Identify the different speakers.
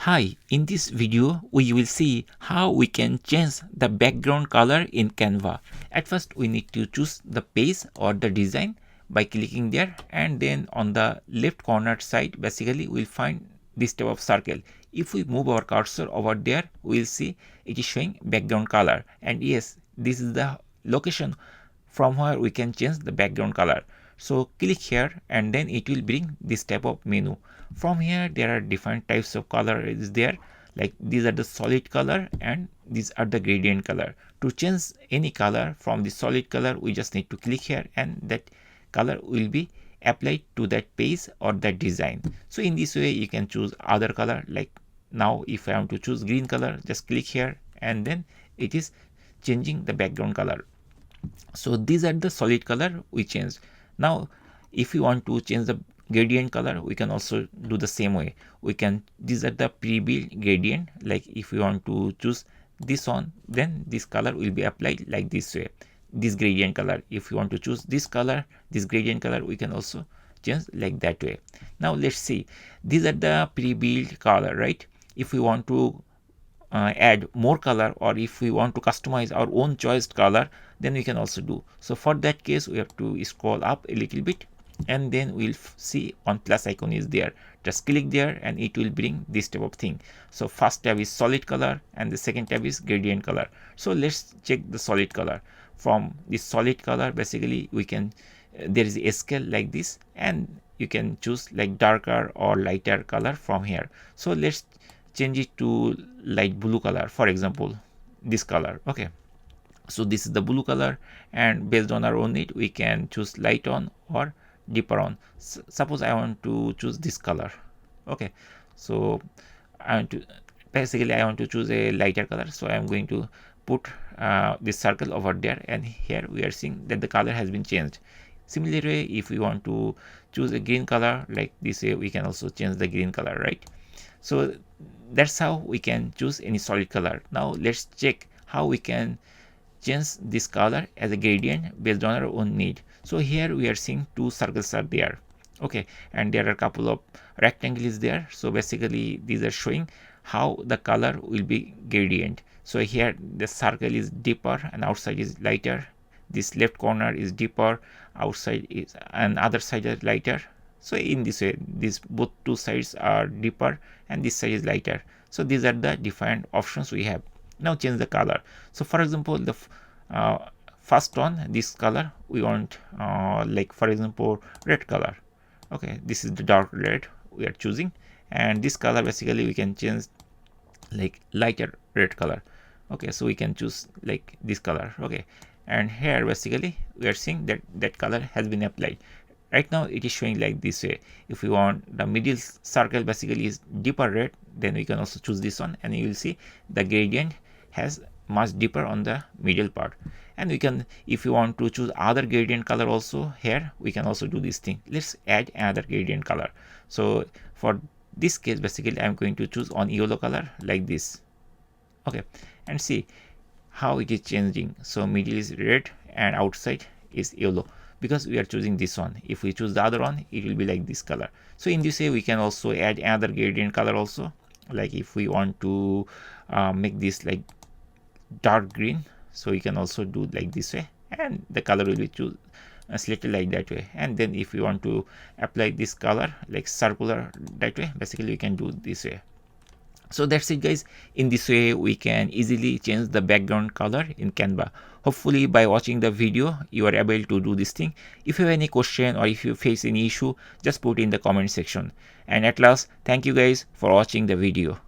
Speaker 1: Hi, in this video we will see how we can change the background color in Canva. At first we need to choose the page or the design by clicking there, and then on the left corner side basically we'll find this type of circle. If we move our cursor over there, we'll see it is showing background color, and yes, this is the location from where we can change the background color. So click here and then it will bring this type of menu. From here there are different types of color is there, like these are the solid color and these are the gradient color. To change any color from the solid color, we just need to click here and that color will be applied to that page or that design. So in this way you can choose other color, like now if I want to choose green color, just click here and then it is changing the background color. So these are the solid color we changed. Now if we want to change the gradient color, we can also do the same way. We can, these are the pre-built gradient, like if we want to choose this one, then this color will be applied like this way, this gradient color. If you want to choose this color, this gradient color, we can also change like that way. Now let's see, these are the pre-built color, right? If we want to add more color, or if we want to customize our own choice color, then we can also do. So for that case we have to scroll up a little bit and then we'll see one plus icon is there. Just click there and it will bring this type of thing. So first tab is solid color and the second tab is gradient color. So let's check the solid color. From this solid color basically we can there is a scale like this, and you can choose like darker or lighter color from here. So let's change it to light blue color, for example this color. Okay, so this is the blue color, and based on our own need we can choose light on or deeper on. Suppose I want to choose this color. Okay, so I want to choose a lighter color, so I am going to put this circle over there, and here we are seeing that the color has been changed. Similarly, if we want to choose a green color like this way, we can also change the green color, right? So that's how we can choose any solid color. Now let's check how we can change this color as a gradient based on our own need. So here we are seeing two circles are there. Okay, and there are a couple of rectangles there. So basically these are showing how the color will be gradient. So here the circle is deeper and outside is lighter. This left corner is deeper, outside is, and other side is lighter. So in this way, these both two sides are deeper and this side is lighter. So these are the different options we have. Now change the color. So for example, the first one, this color we want like for example red color. Okay, this is the dark red we are choosing, and this color basically we can change like lighter red color. Okay, so we can choose like this color. Okay, and here basically we are seeing that that color has been applied. Right now it is showing like this way. If we want the middle circle basically is deeper red, then we can also choose this one, and you will see the gradient has much deeper on the middle part. And we can, if you want to choose other gradient color also, here we can also do this thing. Let's add another gradient color. So for this case basically I'm going to choose on yellow color like this. Okay, and see how it is changing. So middle is red and outside is yellow, because we are choosing this one. If we choose the other one, it will be like this color. So in this way we can also add another gradient color also, like if we want to make this like dark green, so we can also do like this way, and the color will be selected like that way. And then if we want to apply this color like circular that way, basically we can do this way. So that's it guys. In this way we can easily change the background color in Canva. Hopefully by watching the video you are able to do this thing. If you have any question or if you face any issue, just put in the comment section. And at last, thank you guys for watching the video.